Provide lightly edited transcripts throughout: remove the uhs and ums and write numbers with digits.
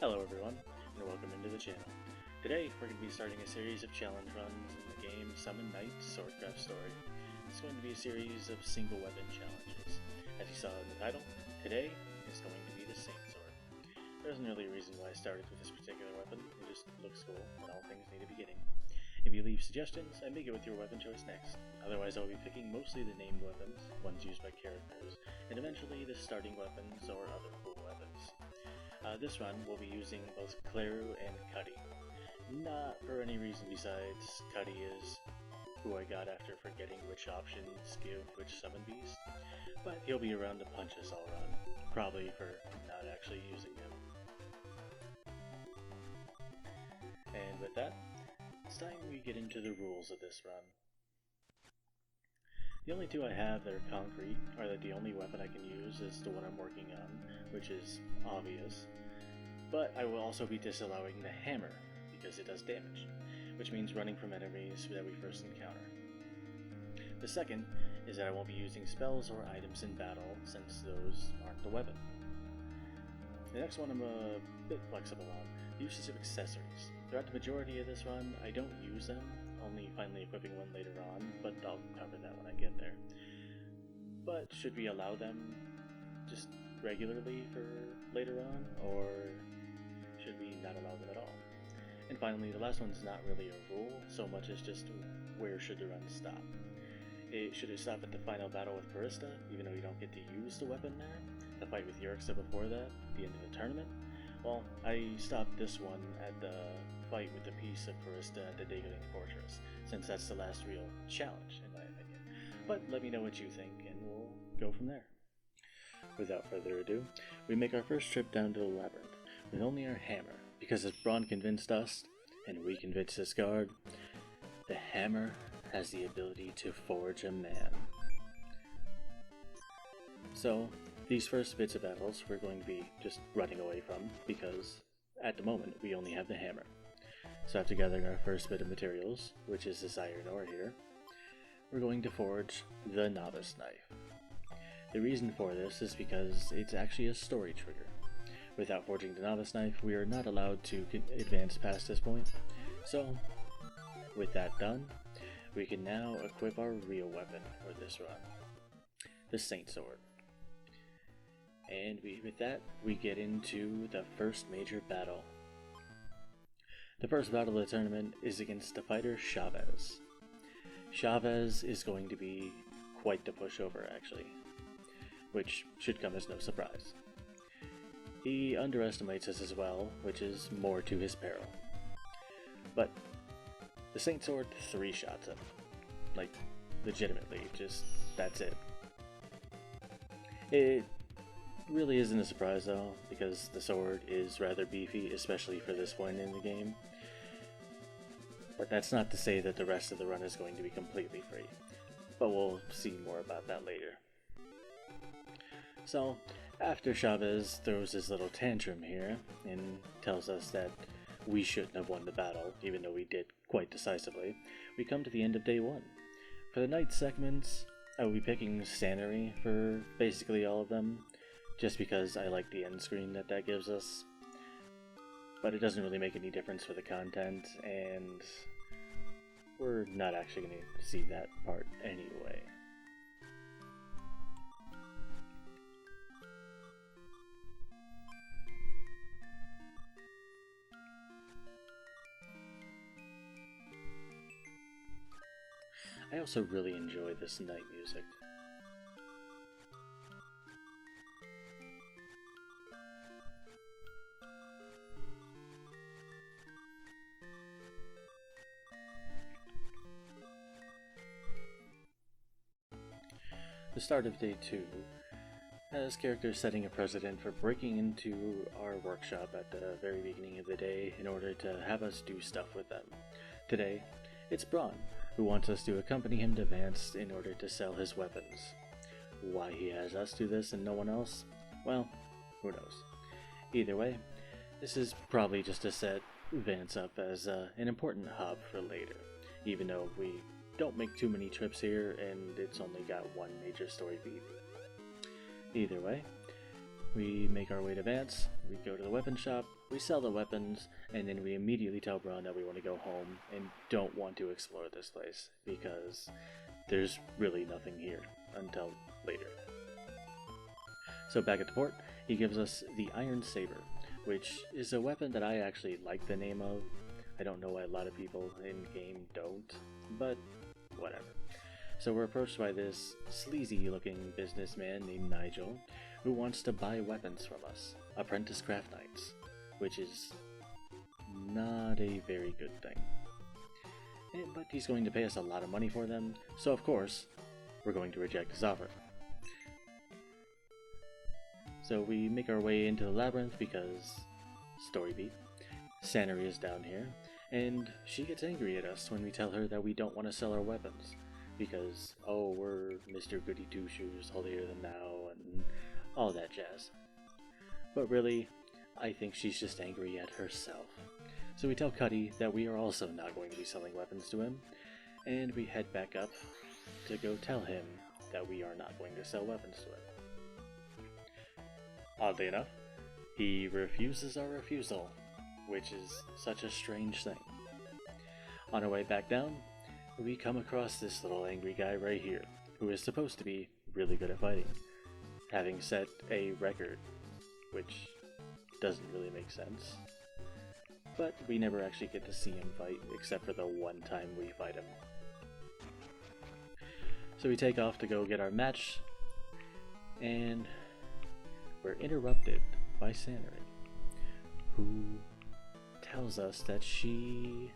Hello everyone, and welcome into the channel. Today, we're going to be starting a series of challenge runs in the game Summon Knight Swordcraft story. It's going to be a series of single weapon challenges. As you saw in the title, today is going to be the Saint Sword. There isn't really a reason why I started with this particular weapon, it just looks cool, and all things need a beginning. If you leave suggestions, I may go with your weapon choice next. Otherwise, I'll be picking mostly the named weapons, ones used by characters, and eventually the starting weapons or other cool weapons. This run we'll be using both Claru and Cuddy. Not for any reason besides Cuddy is who I got after forgetting which options give which summon beast, but he'll be around to punch us all run, probably for not actually using him. And with that, it's time we get into the rules of this run. The only two I have that are concrete are that the only weapon I can use is the one I'm working on, which is obvious, but I will also be disallowing the hammer because it does damage, which means running from enemies that we first encounter. The second is that I won't be using spells or items in battle since those aren't the weapon. The next one I'm a bit flexible on, the uses of accessories. Throughout the majority of this run, I don't use them, only finally equipping one later on, but I'll cover that when I get there. But should we allow them just regularly for later on, or should we not allow them at all? And finally, the last one's not really a rule, so much as just where should the run stop. Should it stop at the final battle with Parista, even though you don't get to use the weapon there? The fight with Yuriksa before that, the end of the tournament? Well, I stopped this one at the fight with the piece of Parista at the Dagoning Fortress, since that's the last real challenge, in my opinion. But let me know what you think, and we'll go from there. Without further ado, we make our first trip down to the labyrinth, with only our hammer, because as Braun convinced us, and we convinced this guard, the hammer has the ability to forge a man. So, these first bits of battles we're going to be just running away from, because at the moment we only have the hammer. So after gathering our first bit of materials, which is this iron ore here, we're going to forge the novice knife. The reason for this is because it's actually a story trigger. Without forging the novice knife, we are not allowed to advance past this point. So, with that done, we can now equip our real weapon for this run, the Saint Sword. And with that, we get into the first major battle. The first battle of the tournament is against the fighter Chavez. Chavez is going to be quite the pushover, actually, which should come as no surprise. He underestimates us as well, which is more to his peril. But the Saint Sword 3-shots him. Like, legitimately, just that's it. It really isn't a surprise though, because the sword is rather beefy, especially for this point in the game. But that's not to say that the rest of the run is going to be completely free. But we'll see more about that later. So, after Chavez throws his little tantrum here, and tells us that we shouldn't have won the battle, even though we did quite decisively, we come to the end of day 1. For the night segments, I will be picking Sannery for basically all of them, just because I like the end screen that gives us. But it doesn't really make any difference for the content, and we're not actually going to see that part anyway. I also really enjoy this night music. The start of day 2 has characters setting a precedent for breaking into our workshop at the very beginning of the day in order to have us do stuff with them. Today, it's Braun, who wants us to accompany him to Vance in order to sell his weapons. Why he has us do this and no one else? Well, who knows. Either way, this is probably just to set Vance up as an important hub for later, even though we don't make too many trips here and it's only got one major story beat. Either way, we make our way to Vance, we go to the weapon shop, We sell the weapons, and then we immediately tell Braun that we want to go home and don't want to explore this place because there's really nothing here until later. So back at the port, he gives us the Iron Saber, which is a weapon that I actually like the name of. I don't know why a lot of people in-game don't, but whatever. So we're approached by this sleazy-looking businessman named Nigel, who wants to buy weapons from us, apprentice craft knights, which is not a very good thing. But he's going to pay us a lot of money for them, so of course, we're going to reject his offer. So we make our way into the labyrinth because, story beat, Sanary is down here, and she gets angry at us when we tell her that we don't want to sell our weapons, because, oh, we're Mr. Goody Two-Shoes, holier than thou, and all that jazz. But really, I think she's just angry at herself. So we tell Cuddy that we are also not going to be selling weapons to him, and we head back up to go tell him that we are not going to sell weapons to him. Oddly enough, he refuses our refusal, which is such a strange thing. On our way back down, we come across this little angry guy right here, who is supposed to be really good at fighting, having set a record, which doesn't really make sense. But we never actually get to see him fight, except for the one time we fight him. So we take off to go get our match, and we're interrupted by Sanary, who tells us that she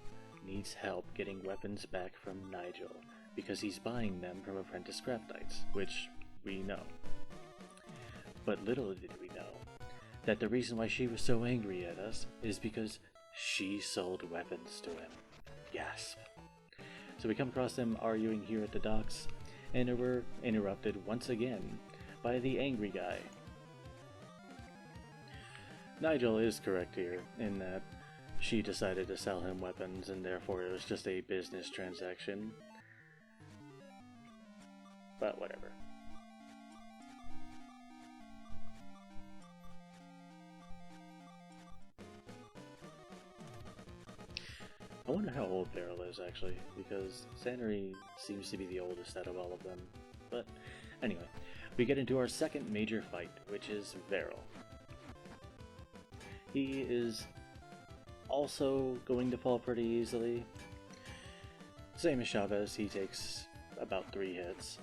needs help getting weapons back from Nigel, because he's buying them from apprentice craft knights, which we know. But little did we know that the reason why she was so angry at us is because she sold weapons to him. Gasp. So we come across them arguing here at the docks, and we're interrupted once again by the angry guy. Nigel is correct here in that she decided to sell him weapons, and therefore it was just a business transaction. But whatever. I wonder how old Beryl is, actually, because Sanary seems to be the oldest out of all of them. But anyway, we get into our second major fight, which is Beryl. He is also going to fall pretty easily. Same as Chavez, he takes about 3 hits.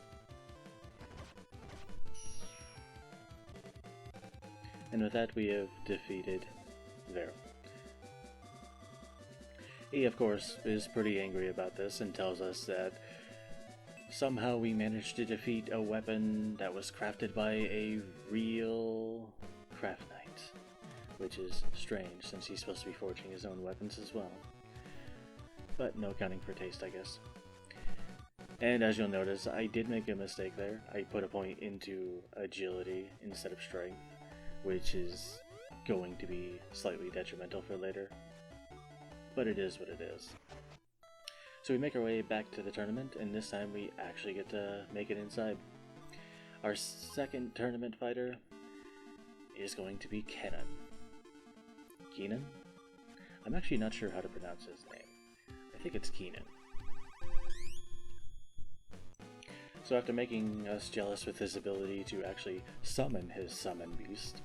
And with that, we have defeated Beryl. He, of course, is pretty angry about this and tells us that somehow we managed to defeat a weapon that was crafted by a real craft knight. Which is strange, since he's supposed to be forging his own weapons as well. But no counting for taste, I guess. And as you'll notice, I did make a mistake there. I put a point into agility instead of strength, which is going to be slightly detrimental for later. But it is what it is. So we make our way back to the tournament, and this time we actually get to make it inside. Our second tournament fighter is going to be Kenan. Keenan? I'm actually not sure how to pronounce his name. I think it's Keenan. So after making us jealous with his ability to actually summon his summon beast,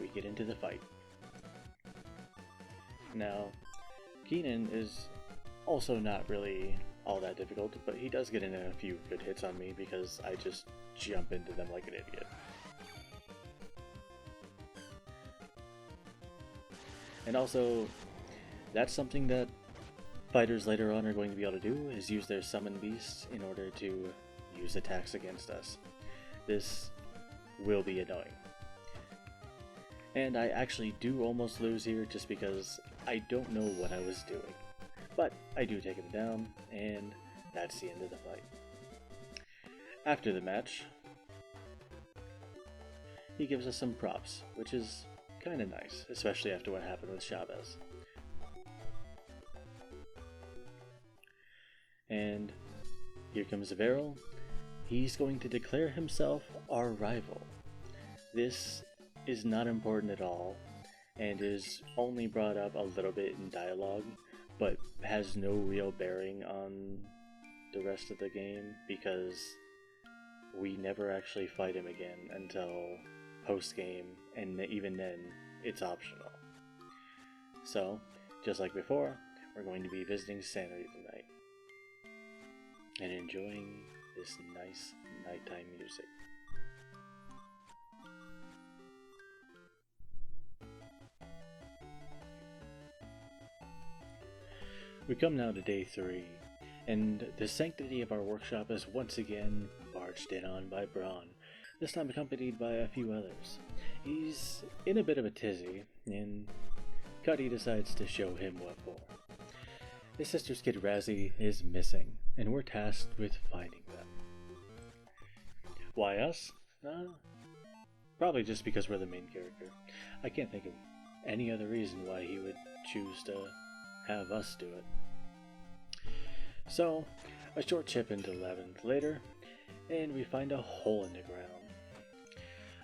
we get into the fight. Now, Keenan is also not really all that difficult, but he does get in a few good hits on me because I just jump into them like an idiot. And also, that's something that fighters later on are going to be able to do, is use their summon beasts in order to use attacks against us. This will be annoying. And I actually do almost lose here just because I don't know what I was doing. But I do take him down, and that's the end of the fight. After the match, he gives us some props, which is kind of nice, especially after what happened with Chavez. And here comes Beryl. He's going to declare himself our rival. This is not important at all. and is only brought up a little bit in dialogue, but has no real bearing on the rest of the game because we never actually fight him again until post-game, and even then, it's optional. So, just like before, we're going to be visiting Sanity tonight and enjoying this nice nighttime music. We come now to day 3, and the sanctity of our workshop is once again barged in on by Braun, this time accompanied by a few others. He's in a bit of a tizzy, and Cuddy decides to show him what for. His sister's kid Razzie is missing, and we're tasked with finding them. Why us? Probably just because we're the main character. I can't think of any other reason why he would choose to have us do it. So, a short chip into 11th later, and we find a hole in the ground.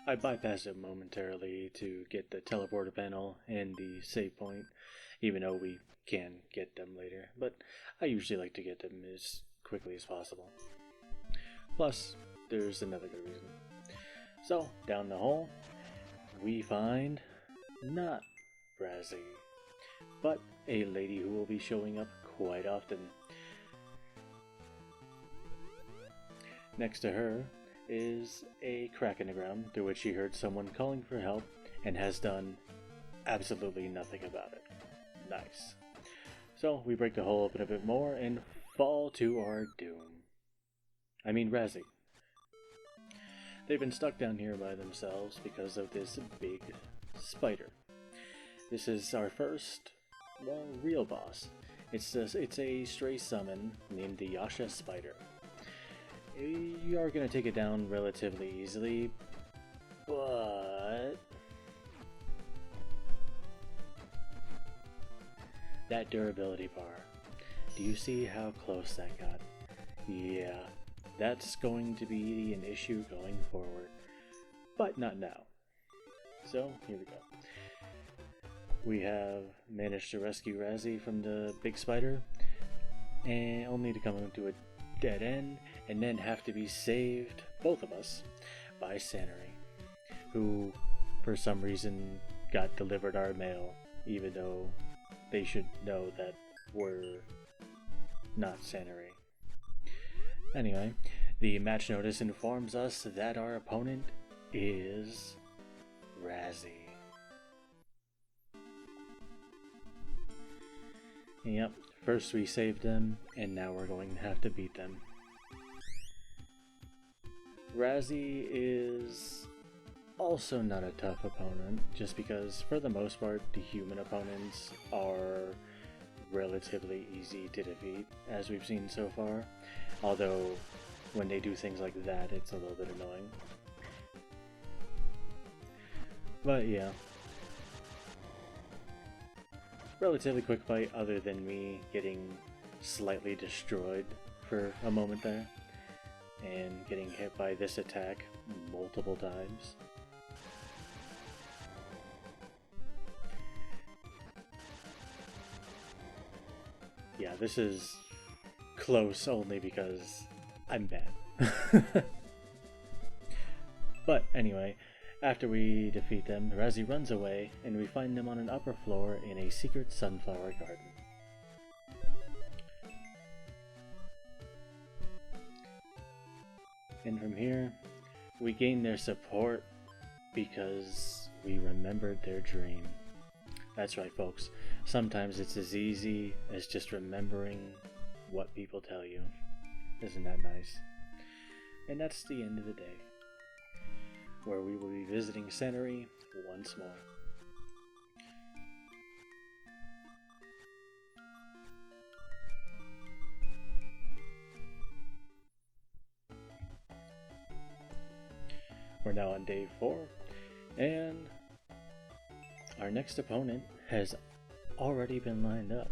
I bypass it momentarily to get the teleporter panel and the save point, even though we can get them later, but I usually like to get them as quickly as possible. Plus, there's another good reason. So, down the hole, we find not Razzie, but a lady who will be showing up quite often. Next to her is a crack in the ground through which she heard someone calling for help and has done absolutely nothing about it. Nice. So we break the hole open a bit more and fall to our doom. I mean Razzie. They've been stuck down here by themselves because of this big spider. This is our first, real boss. It's a stray summon named the Yasha Spider. You are going to take it down relatively easily, but that durability bar, do you see how close that got? Yeah, that's going to be an issue going forward, but not now. So, here we go. We have managed to rescue Razzie from the big spider, and only to come into a dead end, and then have to be saved, both of us, by Sanary, who for some reason got delivered our mail, even though they should know that we're not Sanary. Anyway, the match notice informs us that our opponent is Razzie. Yep, first we saved them, and now we're going to have to beat them. Razzie is also not a tough opponent, just because for the most part the human opponents are relatively easy to defeat, as we've seen so far, although when they do things like that it's a little bit annoying. But yeah. Relatively quick fight other than me getting slightly destroyed for a moment there and getting hit by this attack multiple times. Yeah, this is close only because I'm bad. But anyway, after we defeat them, Razzie runs away, and we find them on an upper floor in a secret sunflower garden. And from here, we gain their support because we remembered their dream. That's right, folks. Sometimes it's as easy as just remembering what people tell you. Isn't that nice? And that's the end of the day, where we will be visiting Sanary once more. We're now on day 4, and our next opponent has already been lined up.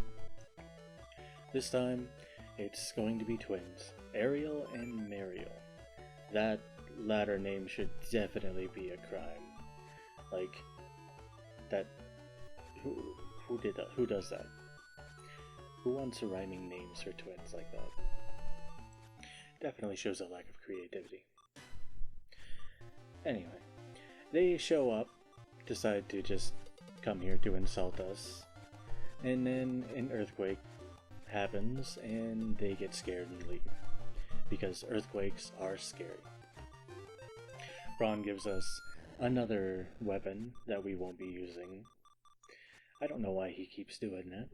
This time, it's going to be twins, Ariel and Mariel. That latter name should definitely be a crime. Like, that Who did that? Who does that? Who wants rhyming names for twins like that? Definitely shows a lack of creativity. Anyway, they show up, decide to just come here to insult us, and then an earthquake happens and they get scared and leave. Because earthquakes are scary. Braun gives us another weapon that we won't be using. I don't know why he keeps doing that.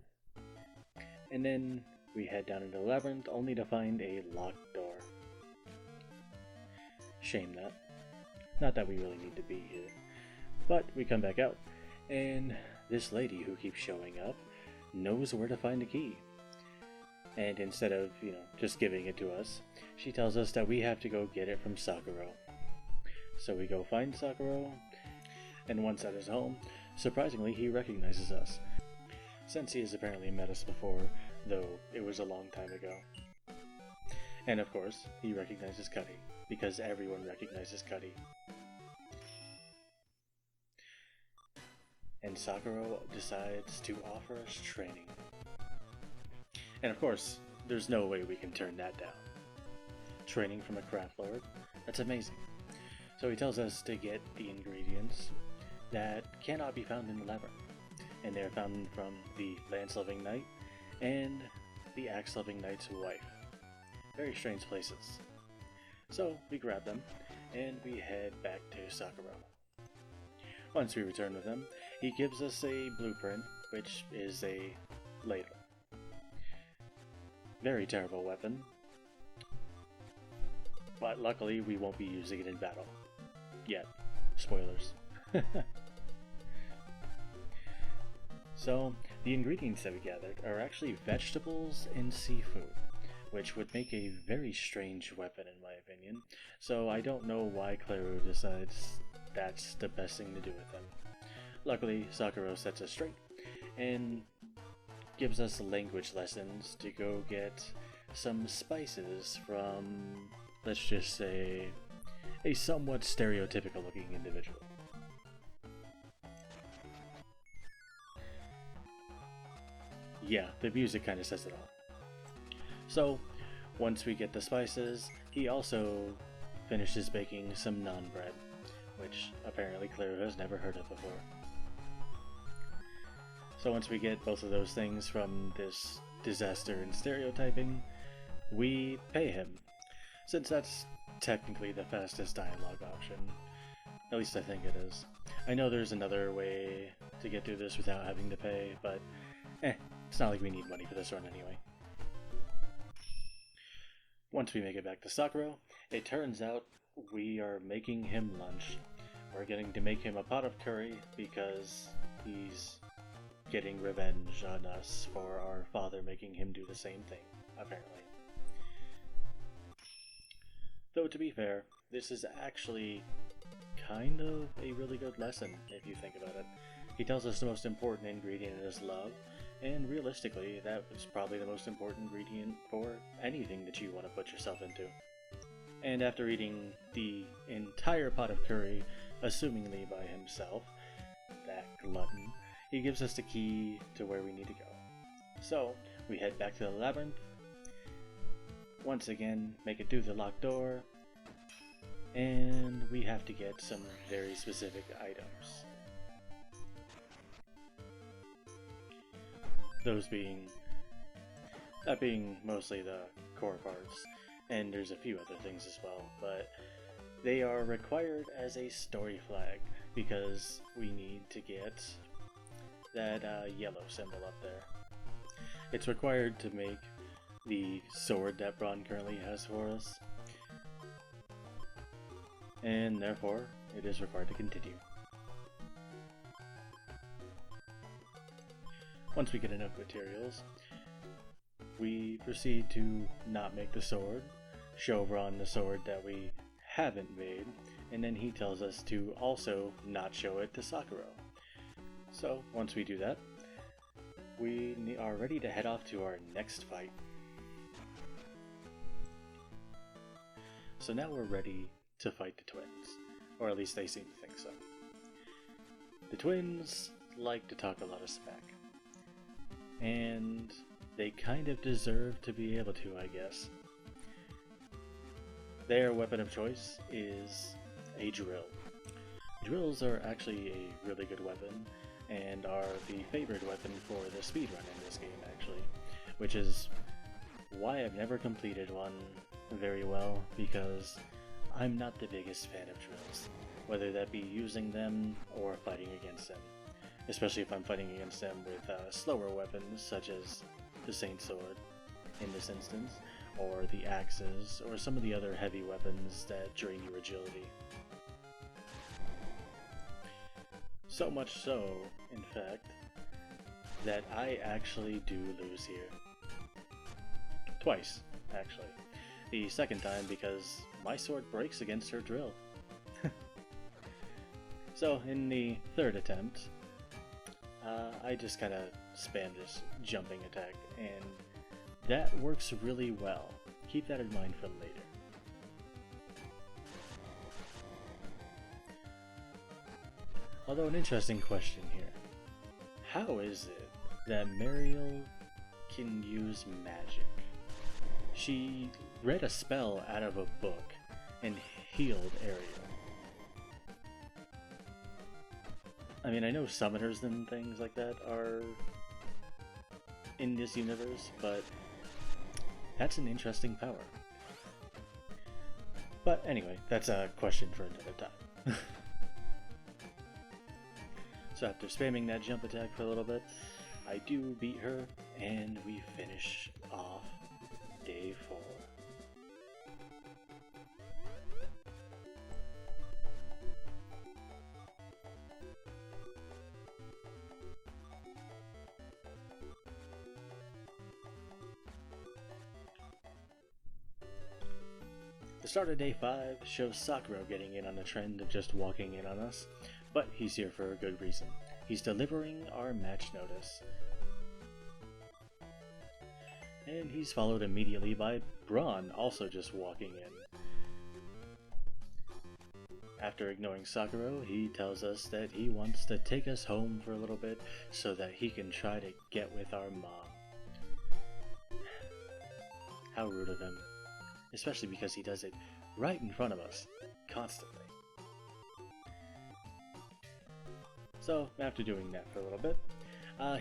And then we head down into the labyrinth only to find a locked door. Shame that. Not that we really need to be here. But we come back out, and this lady who keeps showing up knows where to find the key. And instead of, just giving it to us, she tells us that we have to go get it from Sakura. So we go find Sakura, and once at his home, surprisingly he recognizes us, since he has apparently met us before, though it was a long time ago. And of course, he recognizes Cuddy, because everyone recognizes Cuddy. And Sakura decides to offer us training. And of course, there's no way we can turn that down. Training from a craft lord? That's amazing. So he tells us to get the ingredients that cannot be found in the labyrinth. And they're found from the Lance-Loving Knight and the Axe-Loving Knight's wife. Very strange places. So we grab them and we head back to Sakura. Once we return with him, he gives us a blueprint, which is a ladle. Very terrible weapon, but luckily we won't be using it in battle. Yet. Spoilers. So, the ingredients that we gathered are actually vegetables and seafood, which would make a very strange weapon in my opinion, so I don't know why Clairo decides that's the best thing to do with them. Luckily, Sakura sets us straight, and gives us language lessons to go get some spices from, let's just say, a somewhat stereotypical looking individual. Yeah, the music kind of says it all. So, once we get the spices, he also finishes baking some naan bread, which apparently Claire has never heard of before. So once we get both of those things from this disaster and stereotyping, we pay him, since that's technically the fastest dialogue option. At least I think it is. I know there's another way to get through this without having to pay, but it's not like we need money for this run anyway. Once we make it back to Sakura, it turns out we are making him lunch. We're getting to make him a pot of curry because he's getting revenge on us for our father making him do the same thing, apparently. Though to be fair, this is actually kind of a really good lesson if you think about it. He tells us the most important ingredient is love, and realistically that was probably the most important ingredient for anything that you want to put yourself into. And after eating the entire pot of curry, assumingly by himself, that glutton, he gives us the key to where we need to go. So, we head back to the labyrinth, once again make it through the locked door, and we have to get some very specific items. That being mostly the core parts, and there's a few other things as well, but they are required as a story flag, because we need to get that yellow symbol up there. It's required to make the sword that Braun currently has for us, and therefore it is required to continue. Once we get enough materials, we proceed to not make the sword, show Braun the sword that we haven't made, and then he tells us to also not show it to Sakura. So, once we do that, we are ready to head off to our next fight. So now we're ready to fight the twins, or at least they seem to think so. The twins like to talk a lot of smack. And they kind of deserve to be able to, I guess. Their weapon of choice is a drill. Drills are actually a really good weapon, and are the favored weapon for the speedrun in this game, actually. Which is why I've never completed one very well, because I'm not the biggest fan of drills, whether that be using them or fighting against them. Especially if I'm fighting against them with slower weapons, such as the Saint Sword, in this instance, or the axes, or some of the other heavy weapons that drain your agility. So much so, in fact, that I actually do lose here. Twice, actually. The second time because my sword breaks against her drill. So, in the third attempt, I just kind of spam this jumping attack, and that works really well. Keep that in mind for later. Although an interesting question here. How is it that Mariel can use magic? She read a spell out of a book and healed Ariel. I mean, I know summoners and things like that are in this universe, but that's an interesting power. But anyway, that's a question for another time. So after spamming that jump attack for a little bit, I do beat her, and we finish off day 4. The start of day 5 shows Sakura getting in on the trend of just walking in on us, but he's here for a good reason. He's delivering our match notice. And he's followed immediately by Braun, also just walking in. After ignoring Sakura, he tells us that he wants to take us home for a little bit so that he can try to get with our mom. How rude of him. Especially because he does it right in front of us, constantly. So, after doing that for a little bit,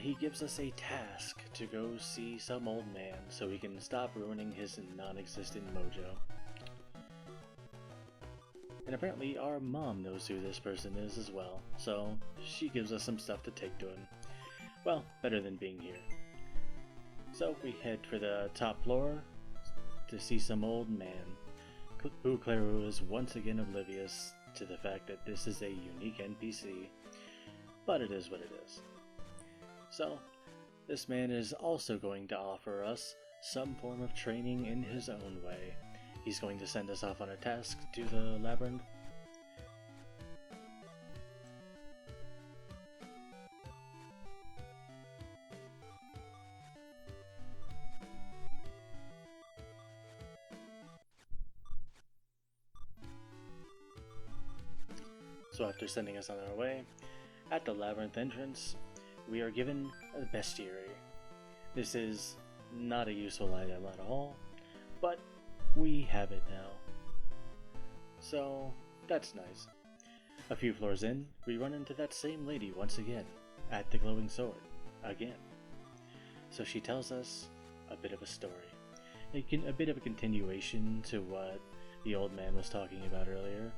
he gives us a task to go see some old man so he can stop ruining his non-existent mojo. And apparently our mom knows who this person is as well, so she gives us some stuff to take to him. Well, better than being here. So we head for the top floor to see some old man, who Claro is once again oblivious to the fact that this is a unique NPC, but it is what it is. So, this man is also going to offer us some form of training in his own way. He's going to send us off on a task to the labyrinth. So after sending us on our way, at the labyrinth entrance, we are given a bestiary. This is not a useful item at all, but we have it now. So that's nice. A few floors in, we run into that same lady once again, at the glowing sword, again. So she tells us a bit of a story. A bit of a continuation to what the old man was talking about earlier.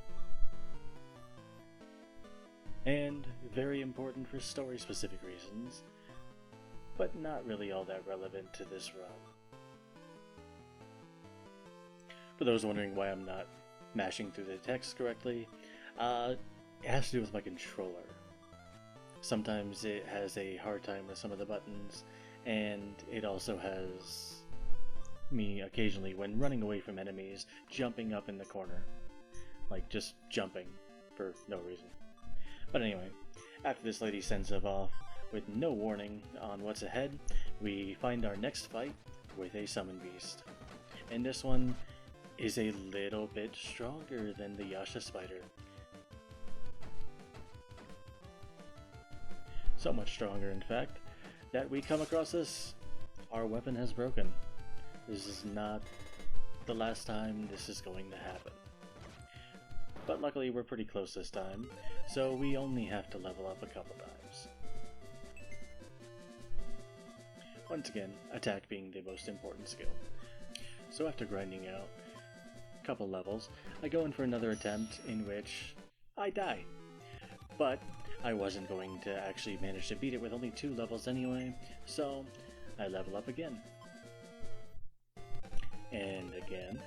And very important for story-specific reasons, but not really all that relevant to this run. For those wondering why I'm not mashing through the text correctly, it has to do with my controller. Sometimes it has a hard time with some of the buttons, and it also has me occasionally, when running away from enemies, jumping up in the corner. Like, just jumping for no reason. But anyway, after this lady sends us off with no warning on what's ahead, we find our next fight with a summon beast. And this one is a little bit stronger than the Yasha spider. So much stronger, in fact, that we come across this. Our weapon has broken. This is not the last time this is going to happen. But luckily we're pretty close this time, so we only have to level up a couple times. Once again, attack being the most important skill. So after grinding out a couple levels, I go in for another attempt in which I die. But I wasn't going to actually manage to beat it with only 2 levels anyway, so I level up again. And again.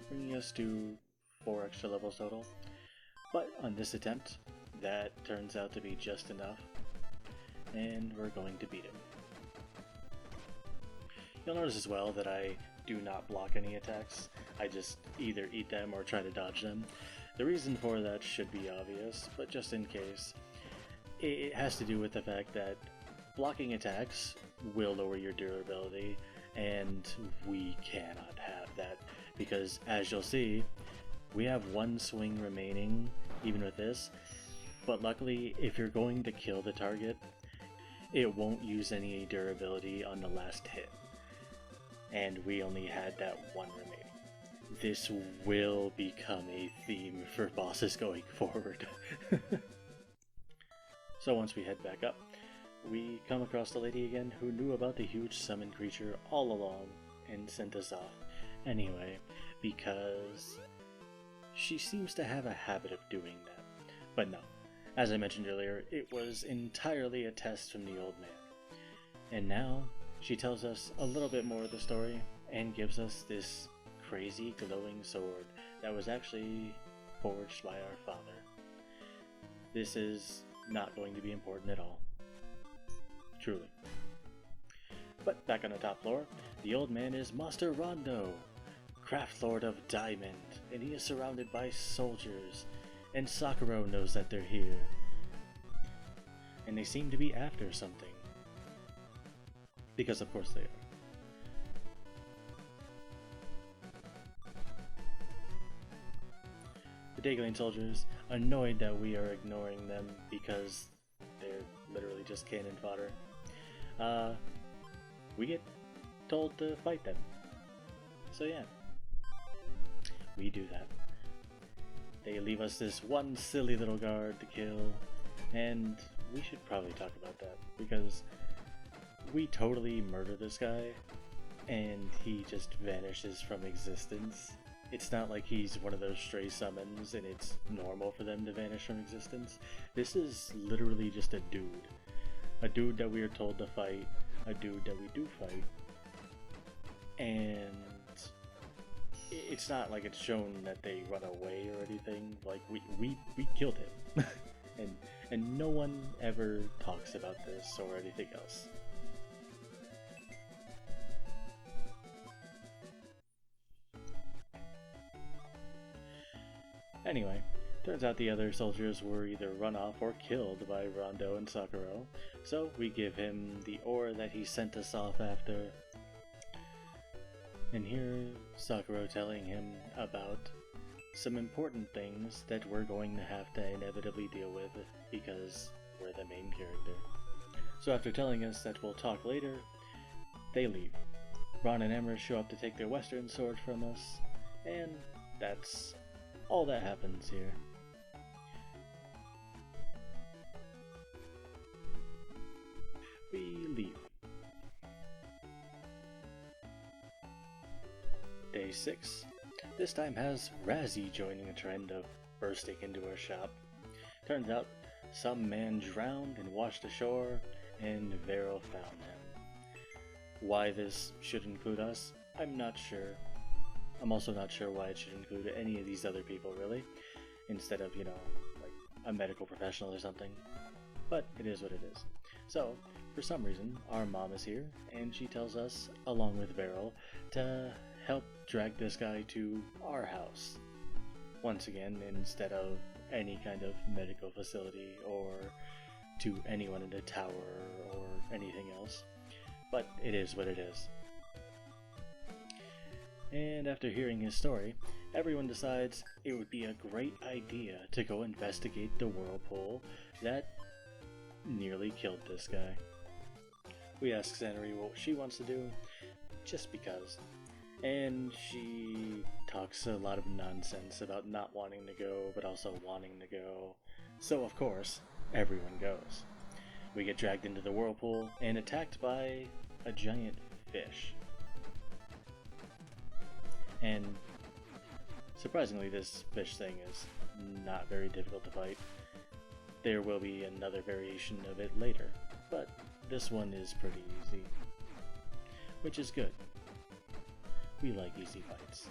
Bringing us to 4 extra levels total. But on this attempt, that turns out to be just enough, and we're going to beat him. You'll notice as well that I do not block any attacks. I just either eat them or try to dodge them. The reason for that should be obvious, but just in case, it has to do with the fact that blocking attacks will lower your durability, and we cannot have that, because as you'll see, we have 1 swing remaining even with this, but luckily if you're going to kill the target, it won't use any durability on the last hit, and we only had that 1 remaining. This will become a theme for bosses going forward. So once we head back up, we come across the lady again who knew about the huge summoned creature all along and sent us off anyway, because she seems to have a habit of doing that. But no, as I mentioned earlier, it was entirely a test from the old man. And now she tells us a little bit more of the story and gives us this crazy glowing sword that was actually forged by our father. This is not going to be important at all. Truly. But back on the top floor, the old man is Master Rondo, Craft Lord of Diamond, and he is surrounded by soldiers, and Sakura knows that they're here. And they seem to be after something. Because of course they are. The Dayglain soldiers, annoyed that we are ignoring them because they're literally just cannon fodder, we get told to fight them. So yeah, we do that. They leave us this one silly little guard to kill, and we should probably talk about that, because we totally murder this guy, and he just vanishes from existence. It's not like he's one of those stray summons and it's normal for them to vanish from existence. This is literally just a dude. A dude that we are told to fight, a dude that we do fight, and it's not like it's shown that they run away or anything. Like, we killed him. and no one ever talks about this or anything else. Anyway, turns out the other soldiers were either run off or killed by Rondo and Sakura, so we give him the ore that he sent us off after. And here, Sakura telling him about some important things that we're going to have to inevitably deal with because we're the main character. So after telling us that we'll talk later, they leave. Ron and Emmer show up to take their western sword from us, and that's all that happens here. We leave. Day 6. This time has Razzie joining a trend of bursting into our shop. Turns out some man drowned and washed ashore, and Vero found him. Why this should include us, I'm not sure. I'm also not sure why it should include any of these other people, really, instead of, you know, like a medical professional or something. But it is what it is. So, for some reason, our mom is here, and she tells us, along with Beryl, to help drag this guy to our house. Once again, instead of any kind of medical facility, or to anyone in the tower, or anything else. But it is what it is. And after hearing his story, everyone decides it would be a great idea to go investigate the whirlpool that nearly killed this guy. We ask Sanary what she wants to do, just because. And she talks a lot of nonsense about not wanting to go, but also wanting to go. So of course, everyone goes. We get dragged into the whirlpool and attacked by a giant fish. And surprisingly, this fish thing is not very difficult to fight. There will be another variation of it later, but this one is pretty easy, which is good. We like easy fights.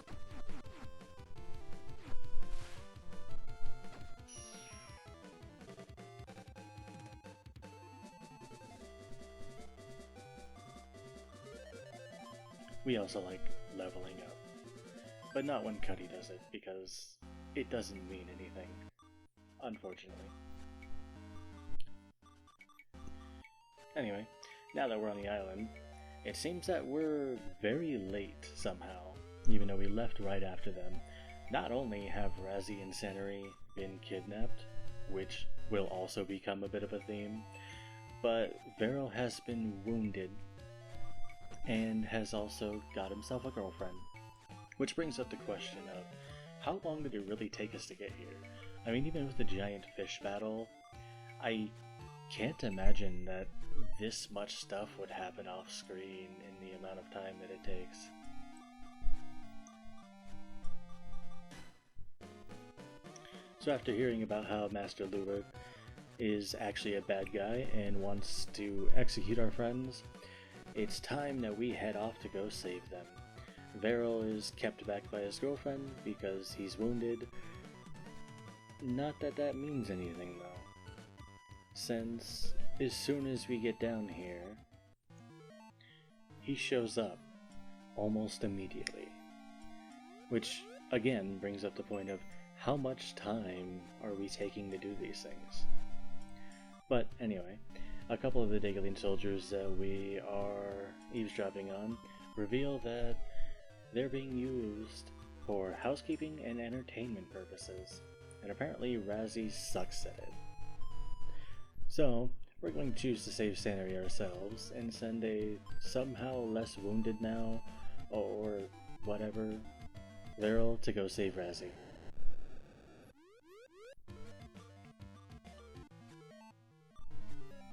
We also like leveling up, but not when Cuddy does it, because it doesn't mean anything, unfortunately. Anyway, now that we're on the island, it seems that we're very late somehow, even though we left right after them. Not only have Razzie and Sanary been kidnapped, which will also become a bit of a theme, but Vero has been wounded and has also got himself a girlfriend. Which brings up the question of, how long did it really take us to get here? I mean, even with the giant fish battle, I can't imagine that this much stuff would happen off screen in the amount of time that it takes. So after hearing about how Master Lura is actually a bad guy and wants to execute our friends, it's time that we head off to go save them. Vero is kept back by his girlfriend because he's wounded. Not that that means anything though, since as soon as we get down here, he shows up almost immediately. Which again brings up the point of how much time are we taking to do these things? But anyway, a couple of the Dagaline soldiers that we are eavesdropping on reveal that they're being used for housekeeping and entertainment purposes, and apparently Razzie sucks at it. So, we're going to choose to save Sanary ourselves and send a somehow less wounded now, or whatever, Vero to go save Razzie.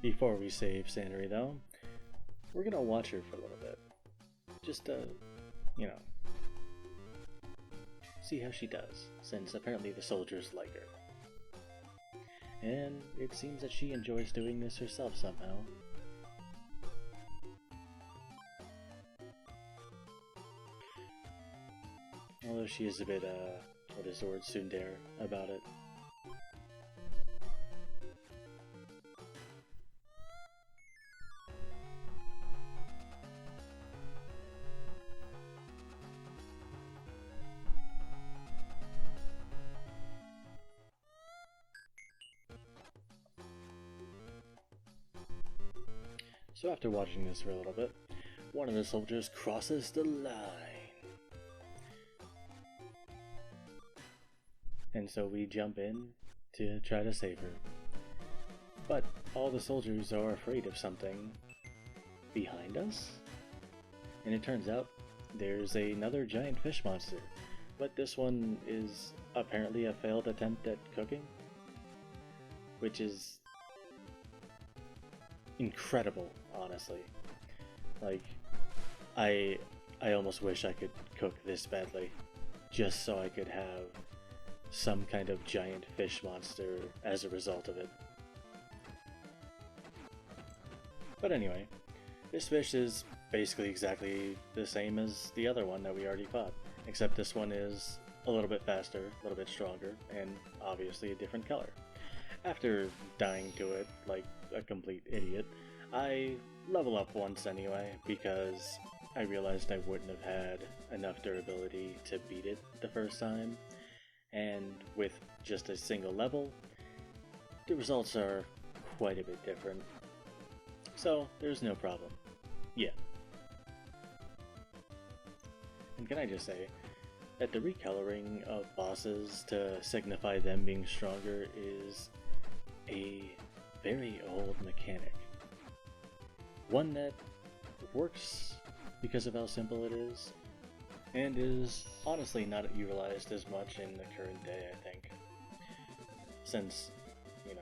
Before we save Sanary though, we're gonna watch her for a little bit. Just to, see how she does, since apparently the soldiers like her. And it seems that she enjoys doing this herself somehow. Although she is a bit, what is the word, tsundere about it. So after watching this for a little bit, one of the soldiers crosses the line. And so we jump in to try to save her. But all the soldiers are afraid of something behind us. And it turns out there's another giant fish monster. But this one is apparently a failed attempt at cooking, which is incredible, honestly. Like, I almost wish I could cook this badly, just so I could have some kind of giant fish monster as a result of it. But anyway, this fish is basically exactly the same as the other one that we already fought, except this one is a little bit faster, a little bit stronger, and obviously a different color. After dying to it like a complete idiot, I level up once anyway, because I realized I wouldn't have had enough durability to beat it the first time, and with just a single level, the results are quite a bit different. So there's no problem. Yeah. And can I just say, that the recoloring of bosses to signify them being stronger is a very old mechanic. One that works because of how simple it is, and is honestly not utilized as much in the current day, I think. Since, you know,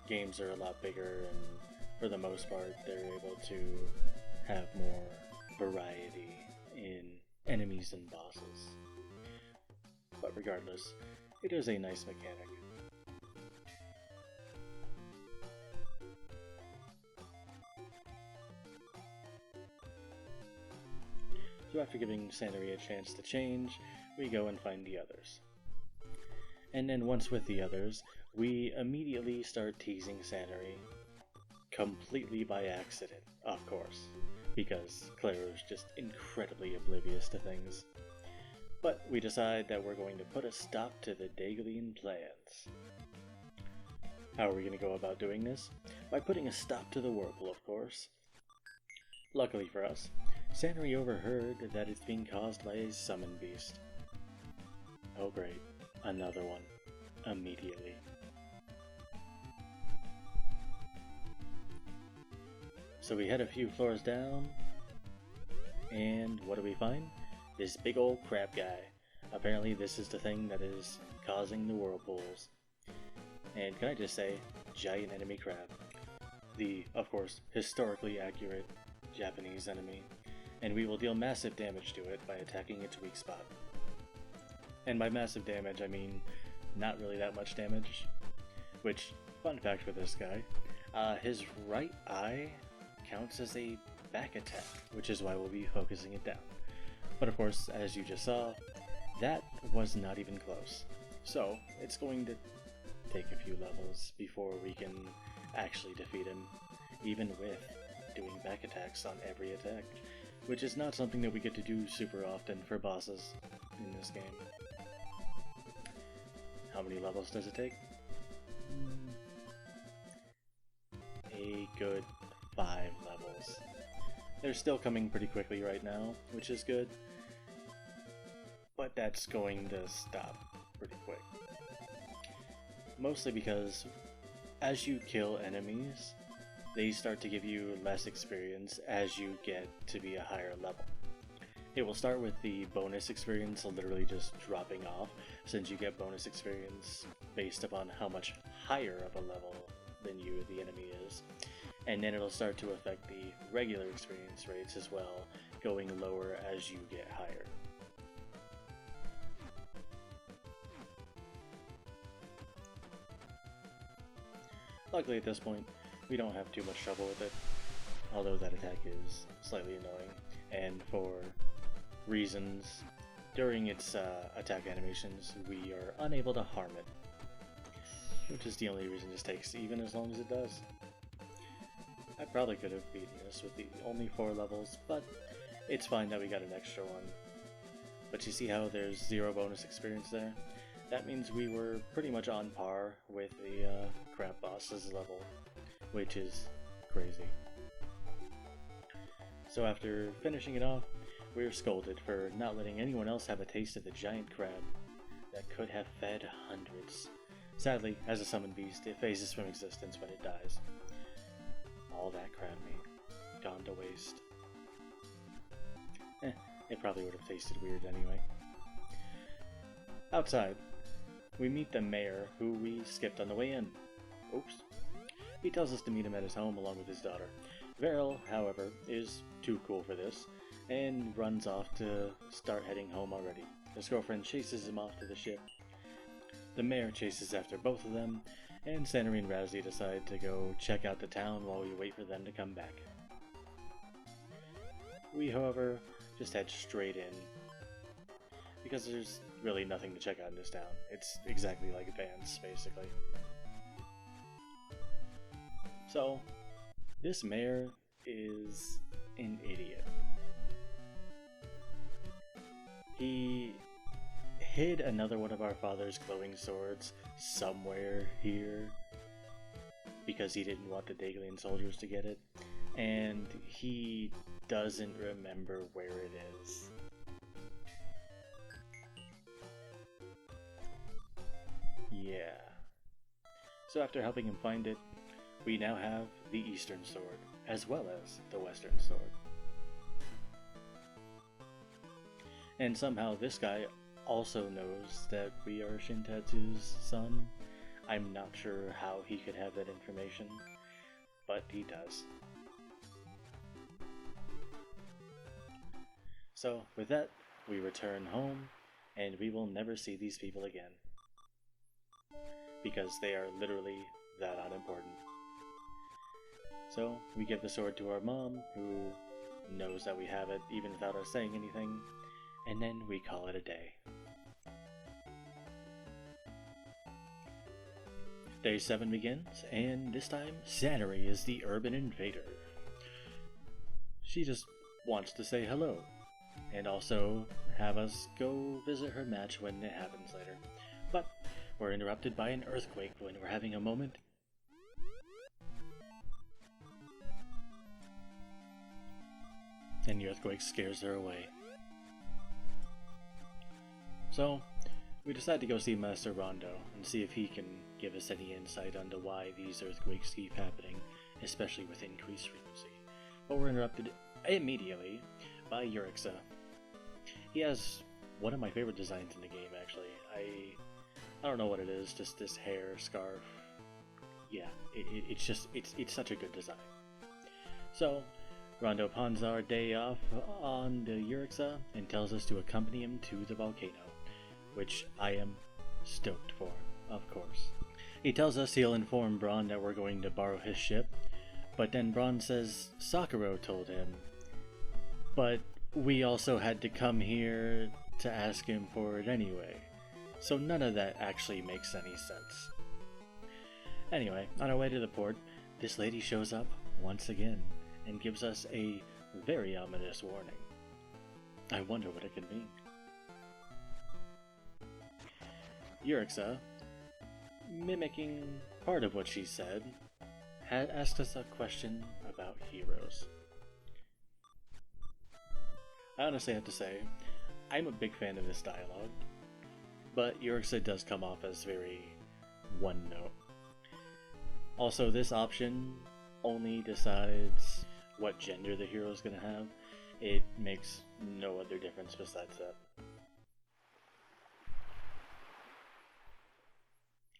games are a lot bigger and for the most part they're able to have more variety in enemies and bosses. But regardless, it is a nice mechanic. So after giving Sanary a chance to change, we go and find the others. And then once with the others, we immediately start teasing Sanary, completely by accident, of course, because Claire's just incredibly oblivious to things. But we decide that we're going to put a stop to the Daglian plans. How are we going to go about doing this? By putting a stop to the whirlpool, of course. Luckily for us, Sanary overheard that it's being caused by a summon beast. Oh great, another one. Immediately. So we head a few floors down, and what do we find? This big old crab guy. Apparently this is the thing that is causing the whirlpools. And can I just say, giant enemy crab. The, of course, historically accurate Japanese enemy. And we will deal massive damage to it by attacking its weak spot. And by massive damage I mean not really that much damage. Which, fun fact for this guy, his right eye counts as a back attack, which is why we'll be focusing it down. But of course, as you just saw, that was not even close. So, it's going to take a few levels before we can actually defeat him, even with doing back attacks on every attack, which is not something that we get to do super often for bosses in this game. How many levels does it take? A good 5 levels. They're still coming pretty quickly right now, which is good. But that's going to stop pretty quick. Mostly because as you kill enemies, they start to give you less experience as you get to be a higher level. It will start with the bonus experience literally just dropping off, since you get bonus experience based upon how much higher of a level than you the enemy is. And then it'll start to affect the regular experience rates as well, going lower as you get higher. Luckily at this point, we don't have too much trouble with it, although that attack is slightly annoying, and for reasons during its attack animations, we are unable to harm it, which is the only reason this takes even as long as it does. I probably could have beaten this with the only 4 levels, but it's fine that we got an extra one. But you see how there's 0 bonus experience there? That means we were pretty much on par with the crab boss's level, which is crazy. So after finishing it off, we were scolded for not letting anyone else have a taste of the giant crab that could have fed hundreds. Sadly, as a summoned beast, it phases from existence when it dies. All that crab meat, gone to waste. It probably would have tasted weird anyway. Outside, we meet the mayor, who we skipped on the way in. Oops. He tells us to meet him at his home along with his daughter. Veril, however, is too cool for this, and runs off to start heading home already. His girlfriend chases him off to the ship. The mayor chases after both of them, and Sanary and Razzie decide to go check out the town while we wait for them to come back. We, however, just head straight in, because there's really nothing to check out in this town. It's exactly like Vance, basically. So, this mayor is an idiot. He hid another one of our father's glowing swords somewhere here because he didn't want the Daglian soldiers to get it, and he doesn't remember where it is. Yeah. So after helping him find it, we now have the Eastern Sword, as well as the Western Sword. And somehow this guy also knows that we are Shintetsu's son. I'm not sure how he could have that information, but he does. So with that, we return home, and we will never see these people again. Because they are literally that unimportant. So we give the sword to our mom, who knows that we have it even without us saying anything, and then we call it a day. Day 7 begins, and this time, Zannery is the urban invader. She just wants to say hello, and also have us go visit her match when it happens later. But we're interrupted by an earthquake when we're having a moment. And the earthquake scares her away. So, we decide to go see Master Rondo and see if he can give us any insight onto why these earthquakes keep happening, especially with increased frequency. But we're interrupted immediately by Urixa. He has one of my favorite designs in the game, actually. I don't know what it is, just this hair, scarf. Yeah, it's such a good design. So, Rondo pawns our day off on the Urixa and tells us to accompany him to the volcano, which I am stoked for, of course. He tells us he'll inform Braun that we're going to borrow his ship, but then Braun says Sakura told him. But we also had to come here to ask him for it anyway, so none of that actually makes any sense. Anyway, on our way to the port, this lady shows up once again and gives us a very ominous warning. I wonder what it could mean. Urixa, mimicking part of what she said, had asked us a question about heroes. I honestly have to say, I'm a big fan of this dialogue, but Urixa does come off as very one-note. Also, this option only decides what gender the hero is going to have. It makes no other difference besides that.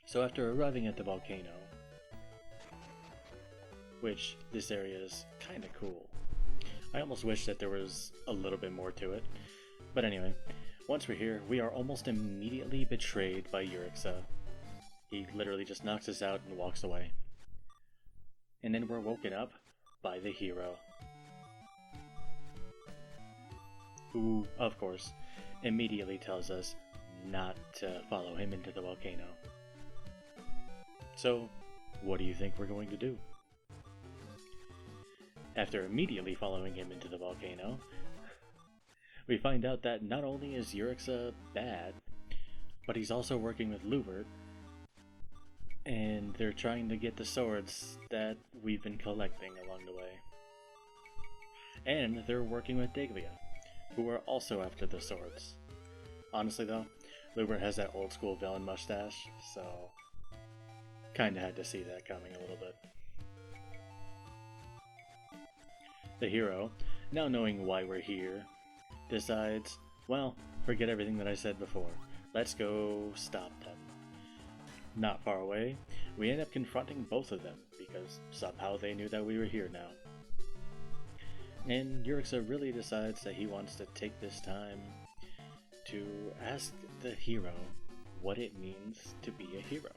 So after arriving at the volcano, which this area is kinda cool, I almost wish that there was a little bit more to it. But anyway, once we're here, we are almost immediately betrayed by Urixa. He literally just knocks us out and walks away. And then we're woken up by the hero, who, of course, immediately tells us not to follow him into the volcano. So, what do you think we're going to do? After immediately following him into the volcano, we find out that not only is Urixa bad, but he's also working with Lubert, and they're trying to get the swords that we've been collecting along the way. And they're working with Deglia, who are also after the swords. Honestly though, Lubert has that old school villain mustache, so kinda had to see that coming a little bit. The hero, now knowing why we're here, decides, well, forget everything that I said before. Let's go stop them. Not far away, we end up confronting both of them, because somehow they knew that we were here now. And Urixa really decides that he wants to take this time to ask the hero what it means to be a hero.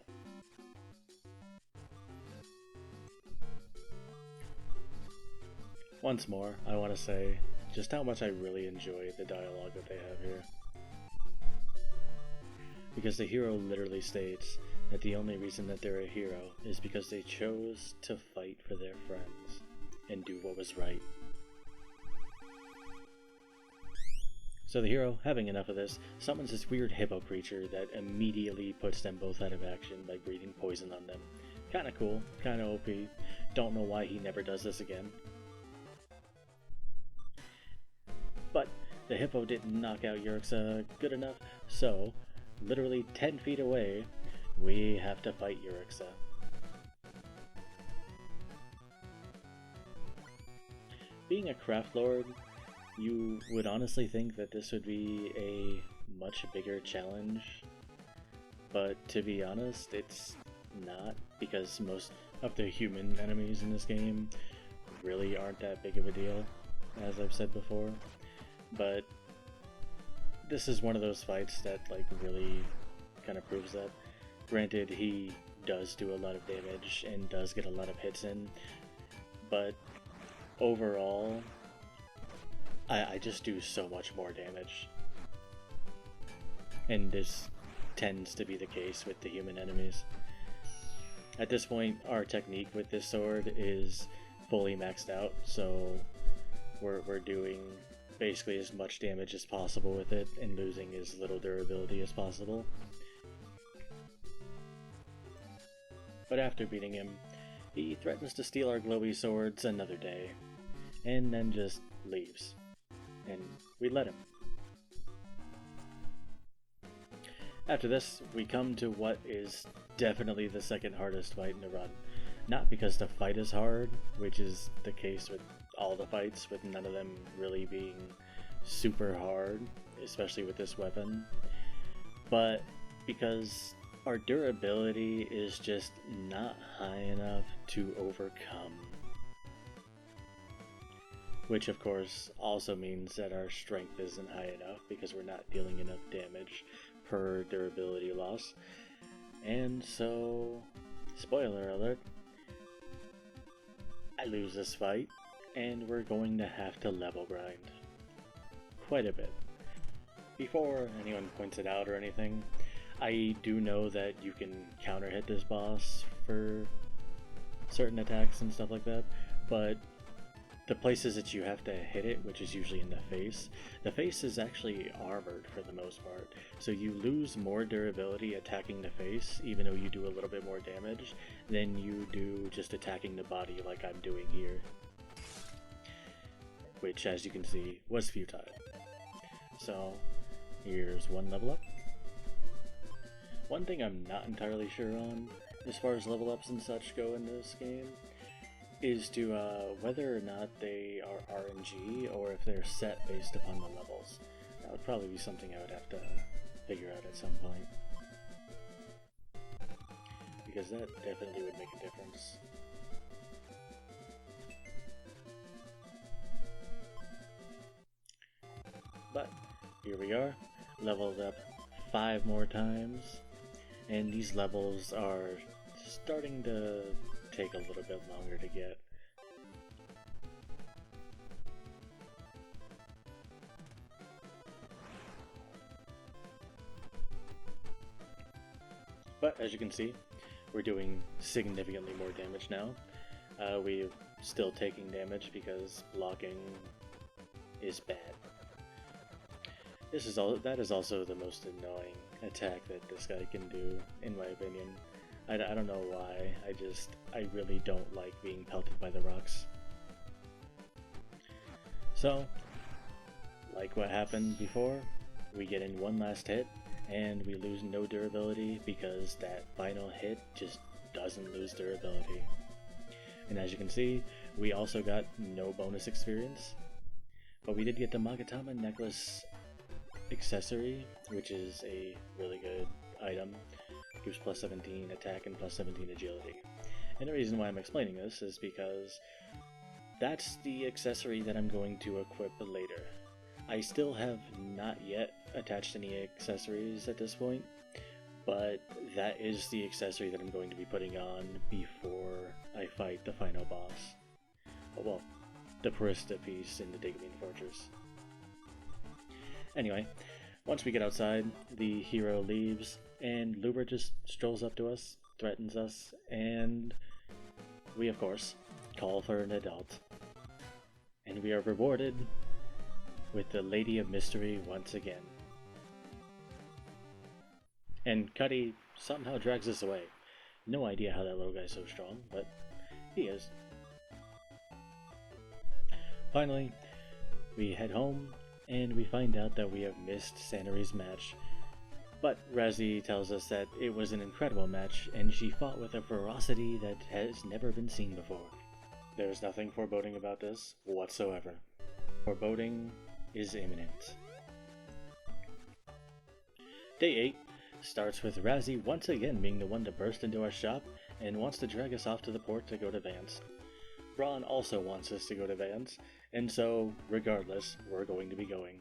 Once more, I want to say just how much I really enjoy the dialogue that they have here. Because the hero literally states that the only reason that they're a hero is because they chose to fight for their friends and do what was right. So the hero, having enough of this, summons this weird hippo creature that immediately puts them both out of action by breathing poison on them. Kinda cool, kinda OP. Don't know why he never does this again. But the hippo didn't knock out Urixa good enough, so literally 10 feet away, we have to fight Urixa. Being a craft lord, you would honestly think that this would be a much bigger challenge, but to be honest, it's not, because most of the human enemies in this game really aren't that big of a deal, as I've said before. But this is one of those fights that like really kind of proves that. Granted, he does do a lot of damage and does get a lot of hits in, but overall, I just do so much more damage. And this tends to be the case with the human enemies. At this point, our technique with this sword is fully maxed out, so we're doing basically as much damage as possible with it and losing as little durability as possible. But after beating him, he threatens to steal our glowy swords another day, and then just leaves. And we let him. After this, we come to what is definitely the second hardest fight in the run. Not because the fight is hard, which is the case with all the fights, with none of them really being super hard, especially with this weapon, but because our durability is just not high enough to overcome. Which of course also means that our strength isn't high enough because we're not dealing enough damage per durability loss. And so, spoiler alert, I lose this fight and we're going to have to level grind quite a bit. Before anyone points it out or anything, I do know that you can counter hit this boss for certain attacks and stuff like that, but the places that you have to hit it, which is usually in the face is actually armored for the most part, so you lose more durability attacking the face, even though you do a little bit more damage, than you do just attacking the body like I'm doing here. Which, as you can see, was futile. So, here's one level up. One thing I'm not entirely sure on, as far as level ups and such go in this game, is to whether or not they are RNG or if they're set based upon the levels. That would probably be something I would have to figure out at some point, because that definitely would make a difference. But here we are, leveled up 5 more times, and these levels are starting to take a little bit longer to get. But as you can see, we're doing significantly more damage now. We're still taking damage because blocking is bad. That is also the most annoying attack that this guy can do, in my opinion. I don't know why, I really don't like being pelted by the rocks. So, like what happened before, we get in one last hit, and we lose no durability because that final hit just doesn't lose durability. And as you can see, we also got no bonus experience, but we did get the Magatama necklace accessory, which is a really good item. Gives plus 17 attack and plus 17 agility. And the reason why I'm explaining this is because that's the accessory that I'm going to equip later. I still have not yet attached any accessories at this point, but that is the accessory that I'm going to be putting on before I fight the final boss. Well, the Parista piece in the Digimon Fortress. Anyway, once we get outside, the hero leaves, and Luber just strolls up to us, threatens us, and we, of course, call for an adult. And we are rewarded with the Lady of Mystery once again. And Cuddy somehow drags us away. No idea how that little guy's so strong, but he is. Finally, we head home, and we find out that we have missed Sanari's match But Razzie tells us that it was an incredible match, and she fought with a ferocity that has never been seen before. There's nothing foreboding about this whatsoever. Foreboding is imminent. Day 8 starts with Razzie once again being the one to burst into our shop and wants to drag us off to the port to go to Vance. Ron also wants us to go to Vance, and so, regardless, we're going to be going.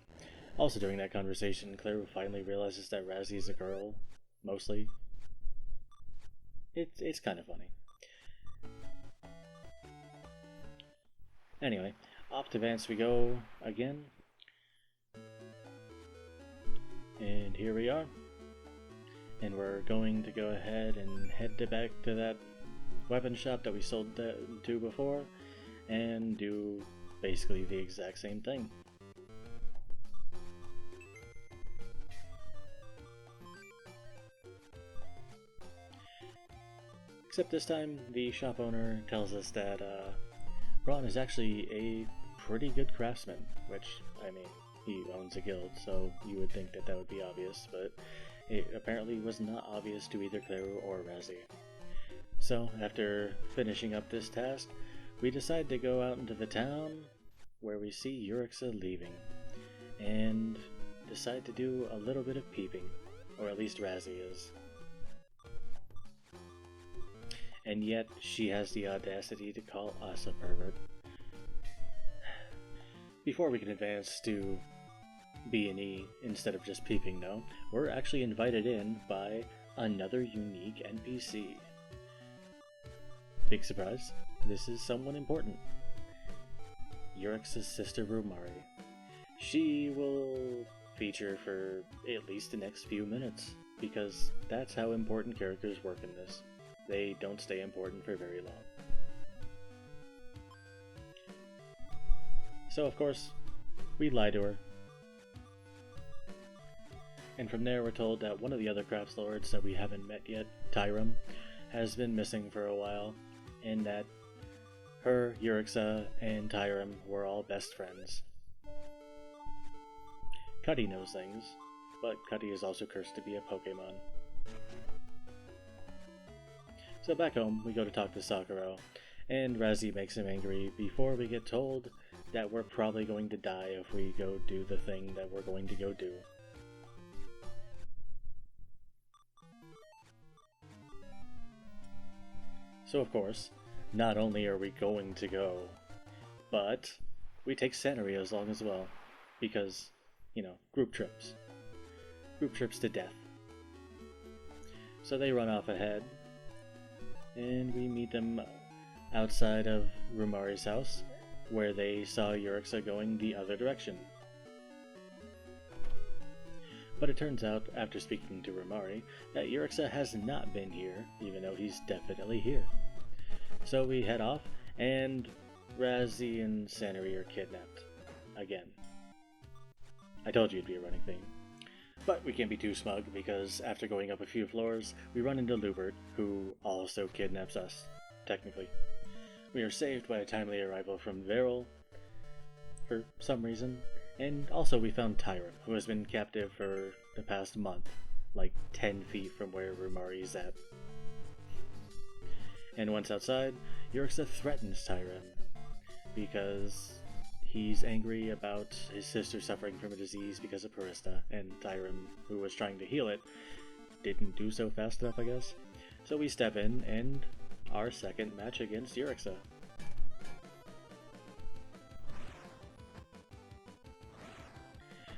Also during that conversation, Claire finally realizes that Razzie is a girl, mostly. It's kind of funny. Anyway, off to Vance we go again. And here we are. And we're going to go ahead and head back to that weapon shop that we sold to before and do basically the exact same thing. Except this time, the shop owner tells us that Ron is actually a pretty good craftsman, which, I mean, he owns a guild, so you would think that that would be obvious, but it apparently was not obvious to either Claire or Razzie. So, after finishing up this task, we decide to go out into the town, where we see Urixa leaving, and decide to do a little bit of peeping, or at least Razzie is. And yet, she has the audacity to call us a pervert. Before we can advance to B&E instead of just peeping though, we're actually invited in by another unique NPC. Big surprise, this is someone important. Urix's sister Romari. She will feature for at least the next few minutes, because that's how important characters work in this. They don't stay important for very long. So of course, we lie to her. And from there we're told that one of the other crafts lords that we haven't met yet, Tyrum, has been missing for a while, and that her, Urixa, and Tyrum were all best friends. Cuddy knows things, but Cuddy is also cursed to be a Pokemon. So back home, we go to talk to Sakura, and Razzie makes him angry before we get told that we're probably going to die if we go do the thing that we're going to go do. So of course, not only are we going to go, but we take Sanrio along as well, because, you know, group trips. Group trips to death. So they run off ahead, and we meet them outside of Rumari's house, where they saw Urixa going the other direction. But it turns out, after speaking to Rumari, that Urixa has not been here, even though he's definitely here. So we head off, and Razzie and Sanary are kidnapped. Again. I told you it'd be a running theme. But we can't be too smug, because after going up a few floors, we run into Lubert, who also kidnaps us, technically. We are saved by a timely arrival from Veril, for some reason, and also we found Tyrum, who has been captive for the past month, like 10 feet from where Rumari is at. And once outside, Urixa threatens Tyrum, because he's angry about his sister suffering from a disease because of Parista, and Tyrum, who was trying to heal it, didn't do so fast enough, I guess. So we step in, and our second match against Urixa.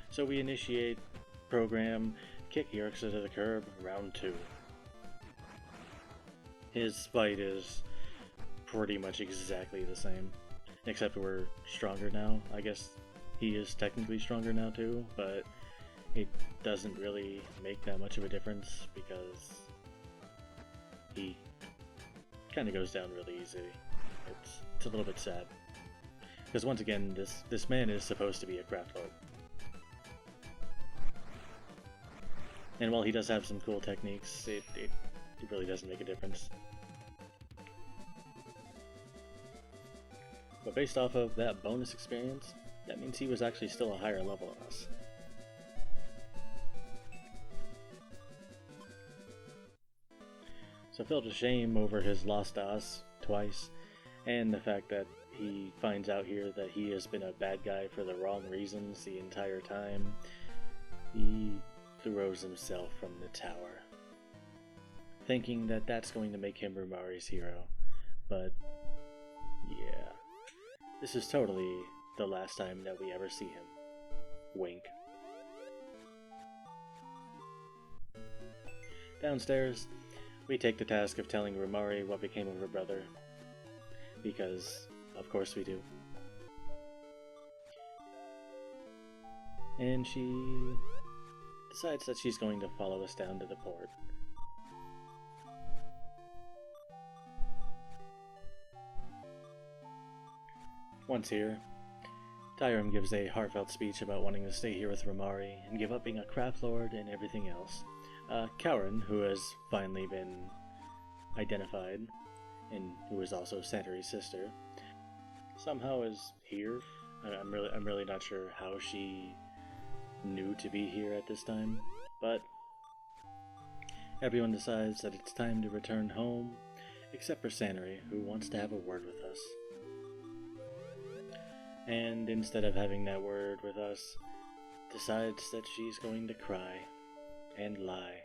So we initiate program, kick Urixa to the curb, round 2. His fight is pretty much exactly the same, except we're stronger now. I guess he is technically stronger now too, but it doesn't really make that much of a difference because he kind of goes down really easy. It's a little bit sad. Because once again, this man is supposed to be a craft lord. And while he does have some cool techniques, it really doesn't make a difference. But based off of that bonus experience, that means he was actually still a higher level than us. So filled with shame over his loss to us twice, and the fact that he finds out here that he has been a bad guy for the wrong reasons the entire time, he throws himself from the tower, thinking that that's going to make him Rumari's hero. But yeah, this is totally the last time that we ever see him. Wink. Downstairs, we take the task of telling Rumari what became of her brother, because of course we do. And she decides that she's going to follow us down to the port. Once here, Tyram gives a heartfelt speech about wanting to stay here with Rumari and give up being a craft lord and everything else. Kaurin, who has finally been identified, and who is also Santori's sister, somehow is here. I'm really not sure how she knew to be here at this time, but everyone decides that it's time to return home, except for Santori, who wants to have a word with us. And instead of having that word with us, decides that she's going to cry and lie.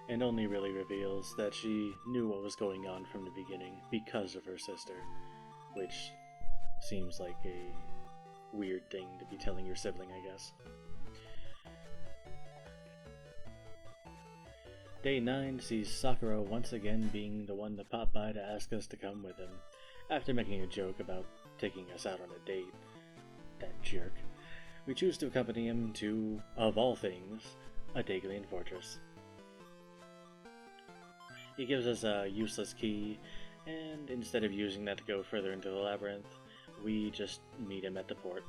And only really reveals that she knew what was going on from the beginning because of her sister, which seems like a weird thing to be telling your sibling, I guess. Day 9 sees Sakura once again being the one to pop by to ask us to come with him, after making a joke about taking us out on a date. That jerk. We choose to accompany him to, of all things, a Daglian fortress. He gives us a useless key, and instead of using that to go further into the labyrinth, we just meet him at the port.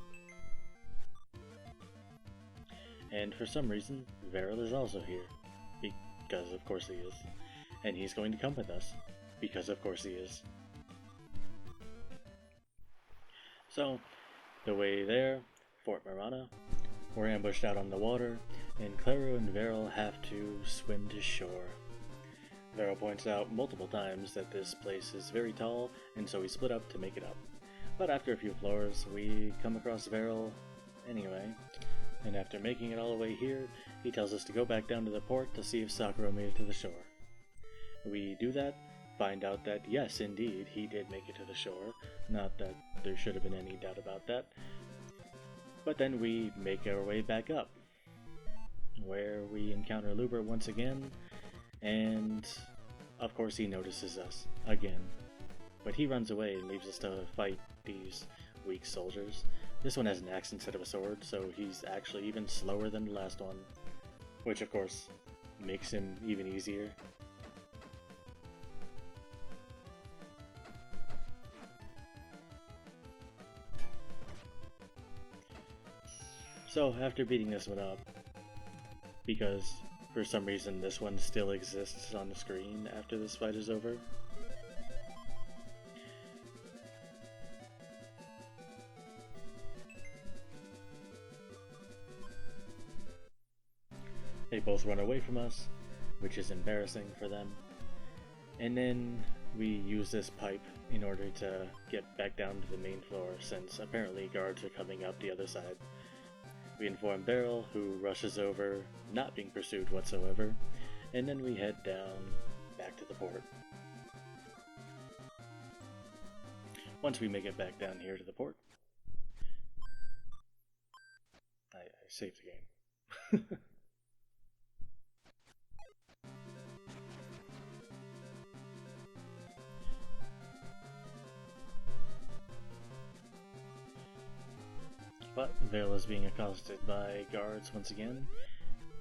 And for some reason, Veril is also here, because of course he is. And he's going to come with us, because of course he is. So, the way there, Fort Marana, we're ambushed out on the water, and Claro and Veril have to swim to shore. Veril points out multiple times that this place is very tall, and so we split up to make it up. But after a few floors, we come across Veril anyway, and after making it all the way here, he tells us to go back down to the port to see if Sakura made it to the shore. We do that, find out that yes, indeed, he did make it to the shore, not that there should have been any doubt about that. But then we make our way back up, where we encounter Lubert once again, and of course he notices us again. But he runs away and leaves us to fight these weak soldiers. This one has an axe instead of a sword, so he's actually even slower than the last one, which of course makes him even easier. So after beating this one up, because for some reason this one still exists on the screen after this fight is over, they both run away from us, which is embarrassing for them. And then we use this pipe in order to get back down to the main floor, since apparently guards are coming up the other side. We inform Beryl, who rushes over, not being pursued whatsoever, and then we head down back to the port. Once we make it back down here to the port, I saved the game. But Veril is being accosted by guards once again,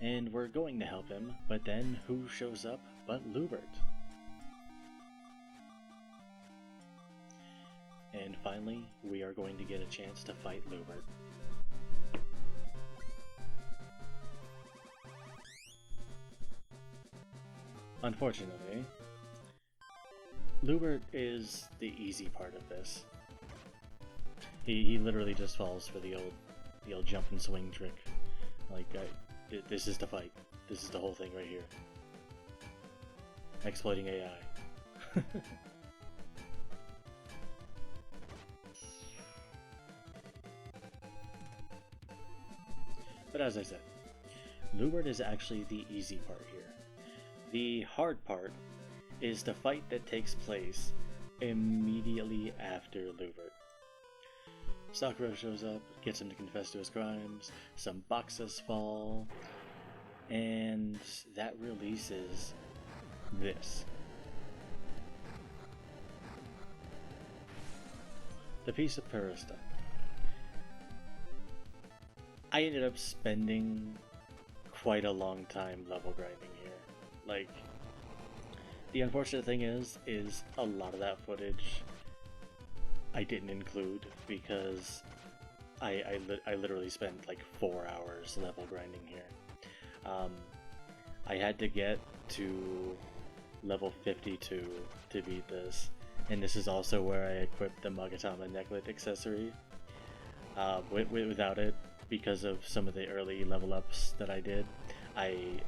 and we're going to help him, but then who shows up but Lubert? And finally, we are going to get a chance to fight Lubert. Unfortunately, Lubert is the easy part of this. He literally just falls for the old jump and swing trick. Like, this is the fight. This is the whole thing right here. exploiting AI. But as I said, Lubert is actually the easy part here. The hard part is the fight that takes place immediately after Lubert. Sakura shows up, gets him to confess to his crimes, some boxes fall, and that releases this. The piece of Perista. I ended up spending quite a long time level grinding here. Like, the unfortunate thing is a lot of that footage I didn't include because I literally spent like 4 hours level grinding here. I had to get to level 52 to beat this, and this is also where I equipped the Magatama necklet accessory. Without it, because of some of the early level ups that I did, I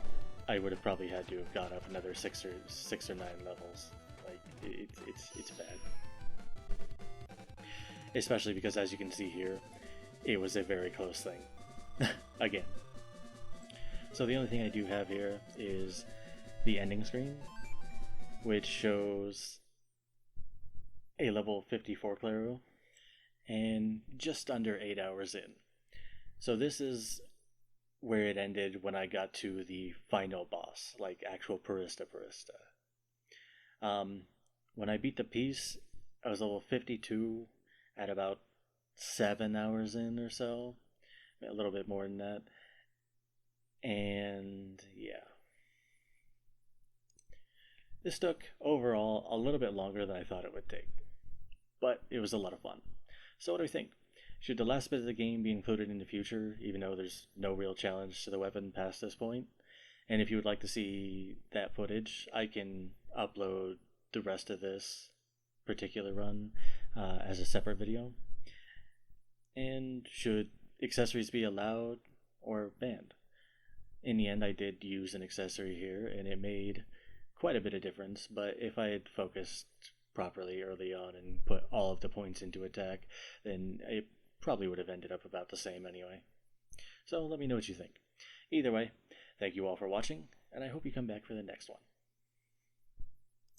would have probably had to have gone up another six or 9 levels. Like it's bad, especially because, as you can see here, it was a very close thing. Again. So the only thing I do have here is the ending screen, which shows a level 54 Claro and just under 8 hours in. So this is where it ended when I got to the final boss, like actual Perista. When I beat the piece, I was level 52 at about 7 hours in or so, a little bit more than that. And yeah, this took overall a little bit longer than I thought it would take, but it was a lot of fun. So what do we think? Should the last bit of the game be included in the future, even though there's no real challenge to the weapon past this point? And if you would like to see that footage, I can upload the rest of this particular run as a separate video. And should accessories be allowed or banned? In the end, I did use an accessory here, and it made quite a bit of difference, but if I had focused properly early on and put all of the points into attack, then it probably would have ended up about the same anyway. So let me know what you think. Either way, thank you all for watching, and I hope you come back for the next one.